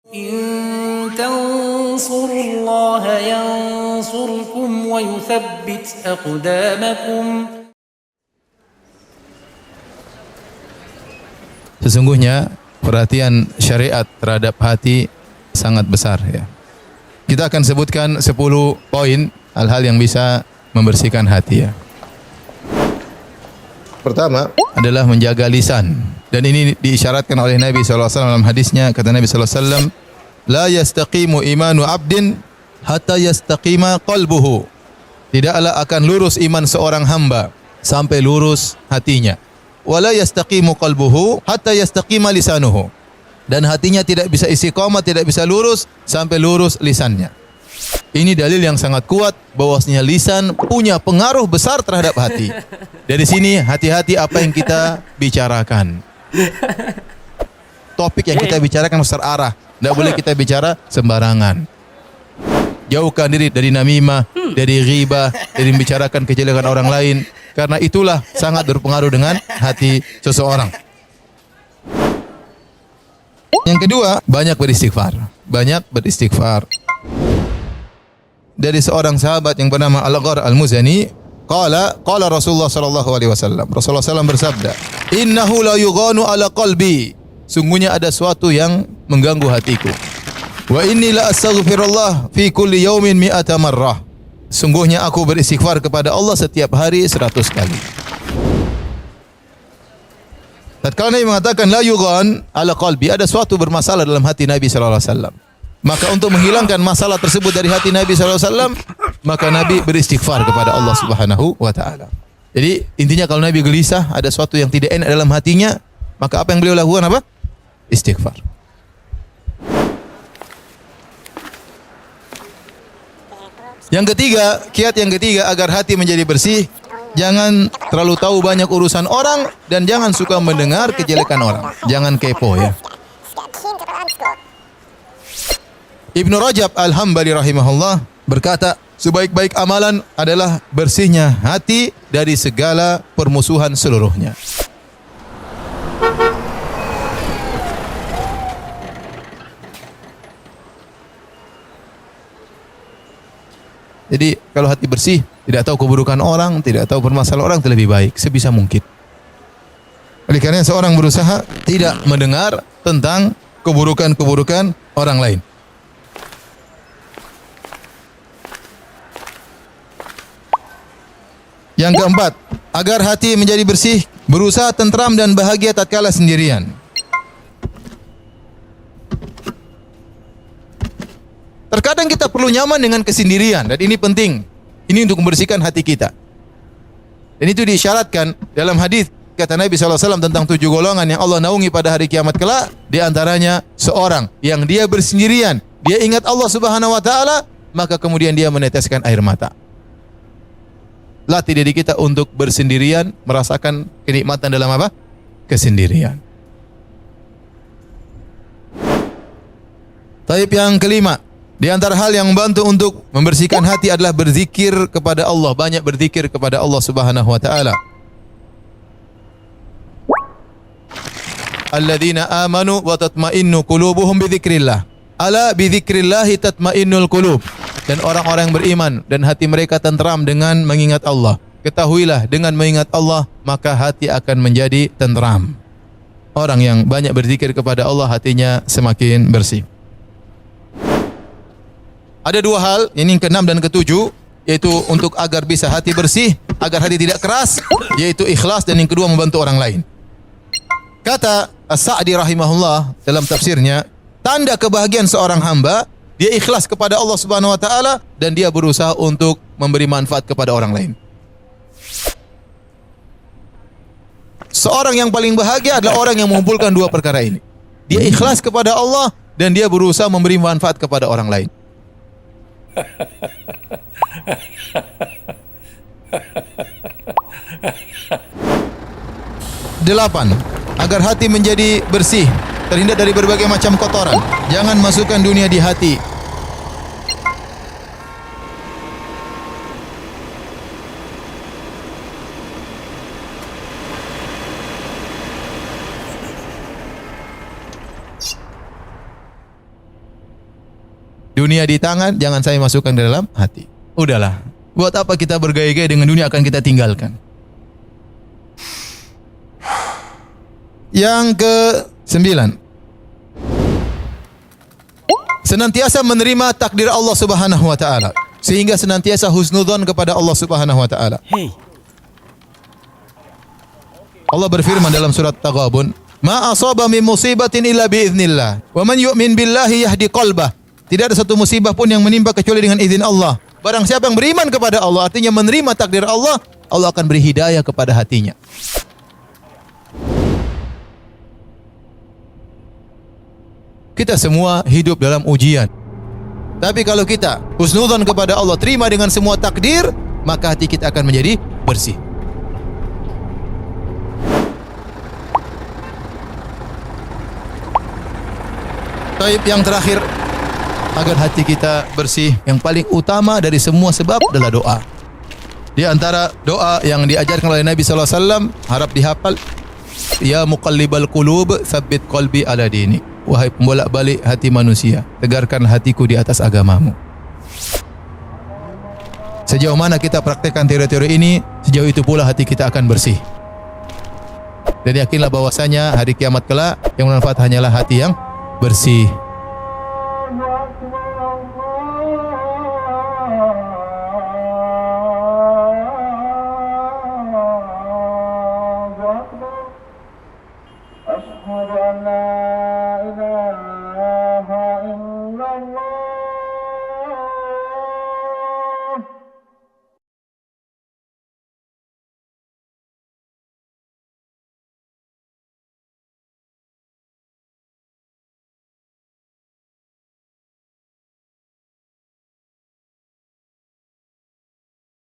إن تنصروا الله ينصركم ويثبت أقدامكم. Sesungguhnya perhatian syariat terhadap hati sangat besar ya. Kita akan sebutkan 10 poin hal-hal yang bisa membersihkan hati ya. Pertama adalah menjaga lisan, dan ini diisyaratkan oleh Nabi SAW dalam hadisnya. Kata Nabi SAW, la yastaqimu imanu abdin hatta yastaqima qalbuhu. Tidaklah akan lurus iman seorang hamba sampai lurus hatinya. Wala yastaqimu qalbuhu hatta yastaqima lisanuhu. Dan hatinya tidak bisa istiqamah, tidak bisa lurus sampai lurus lisannya. Ini dalil yang sangat kuat bahwasanya lisan punya pengaruh besar terhadap hati. Dari sini hati-hati apa yang kita bicarakan. Topik yang kita bicarakan harus terarah. Tidak boleh kita bicara sembarangan. Jauhkan diri dari namimah, dari ghibah, dari membicarakan kejelekan orang lain. Karena itulah sangat berpengaruh dengan hati seseorang. Yang kedua, banyak beristighfar. Banyak beristighfar. Dari seorang sahabat yang bernama Al-Ghar Al-Muzani, qala Rasulullah sallallahu alaihi wasallam. Rasulullah SAW bersabda, "Innahu la yughanu ala qalbi." Sungguhnya ada sesuatu yang mengganggu hatiku. Wa inni la astaghfirullah fi kulli yaumin mi'ata marrah. Sungguhnya aku beristighfar kepada Allah setiap hari 100 kali. Tatkala Nabi mengatakan la yughan ala qalbi, ada sesuatu bermasalah dalam hati Nabi sallallahu alaihi wasallam. Maka untuk menghilangkan masalah tersebut dari hati Nabi sallallahu alaihi wasallam, maka Nabi beristighfar kepada Allah Subhanahu wa taala. Jadi intinya kalau Nabi gelisah, ada sesuatu yang tidak enak dalam hatinya, maka apa yang beliau lakukan apa? Istighfar. Yang ketiga, kiat yang ketiga agar hati menjadi bersih, jangan terlalu tahu banyak urusan orang dan jangan suka mendengar kejelekan orang. Jangan kepo ya. Ibnu Rajab Al-Hambali rahimahullah berkata, sebaik-baik amalan adalah bersihnya hati dari segala permusuhan seluruhnya. Jadi kalau hati bersih, tidak tahu keburukan orang, tidak tahu permasalahan orang, itu lebih baik sebisa mungkin. Oleh karena seorang berusaha tidak mendengar tentang keburukan-keburukan orang lain. Yang keempat, agar hati menjadi bersih, berusaha tentram dan bahagia tatkala sendirian. Terkadang kita perlu nyaman dengan kesendirian, dan ini penting. Ini untuk membersihkan hati kita. Dan itu diisyaratkan dalam hadis kata Nabi SAW tentang 7 golongan yang Allah naungi pada hari kiamat kelak. Di antaranya seorang yang dia bersendirian, dia ingat Allah Subhanahu wa taala, maka kemudian dia meneteskan air mata. Latih diri kita untuk bersendirian, merasakan kenikmatan dalam apa? Kesendirian. Taib yang kelima, di antara hal yang membantu untuk membersihkan hati adalah berzikir kepada Allah, banyak berzikir kepada Allah Subhanahu wa taala. Alladzina amanu wa tatma'innu qulubuhum bidzikrillah. Ala bidzikrillah tatma'innul qulub. Dan orang-orang yang beriman dan hati mereka tentram dengan mengingat Allah. Ketahuilah dengan mengingat Allah maka hati akan menjadi tentram. Orang yang banyak berzikir kepada Allah hatinya semakin bersih. Ada 2 hal, ini yang ke-6 dan ke-7, yaitu untuk agar bisa hati bersih, agar hati tidak keras, yaitu ikhlas, dan yang kedua membantu orang lain. Kata As-Sa'di rahimahullah dalam tafsirnya, tanda kebahagiaan seorang hamba, dia ikhlas kepada Allah Subhanahu wa taala dan dia berusaha untuk memberi manfaat kepada orang lain. Seorang yang paling bahagia adalah orang yang mengumpulkan 2 perkara ini. Dia ikhlas kepada Allah dan dia berusaha memberi manfaat kepada orang lain. 8. Agar hati menjadi bersih, terhindar dari berbagai macam kotoran. Jangan masukkan dunia di hati. Dunia di tangan, jangan saya masukkan ke dalam hati. Udahlah. Buat apa kita bergaya-gaya dengan dunia akan kita tinggalkan. Yang ke-9. Senantiasa menerima takdir Allah Subhanahu wa taala, sehingga senantiasa husnudzon kepada Allah Subhanahu wa taala. Allah berfirman dalam surat Taghabun, "Ma asaba min musibatin illa bi idznillah, wa man yu'min billahi yahdi qalbah." Tidak ada satu musibah pun yang menimpa kecuali dengan izin Allah. Barang siapa yang beriman kepada Allah, artinya menerima takdir Allah, Allah akan beri hidayah kepada hatinya. Kita semua hidup dalam ujian. Tapi kalau kita husnudzon kepada Allah, terima dengan semua takdir, maka hati kita akan menjadi bersih. Taib, yang terakhir, agar hati kita bersih, yang paling utama dari semua sebab adalah doa. Di antara doa yang diajarkan oleh Nabi SAW, harap dihafal, "Ya muqallibal qulub, tsabbit qalbi ala dini." Wahai pembolak-balik hati manusia, tegarkan hatiku di atas agamamu. Sejauh mana kita praktekkan teori-teori ini, sejauh itu pula hati kita akan bersih. Dan yakinlah bahwasanya hari kiamat kelak yang bermanfaat hanyalah hati yang bersih.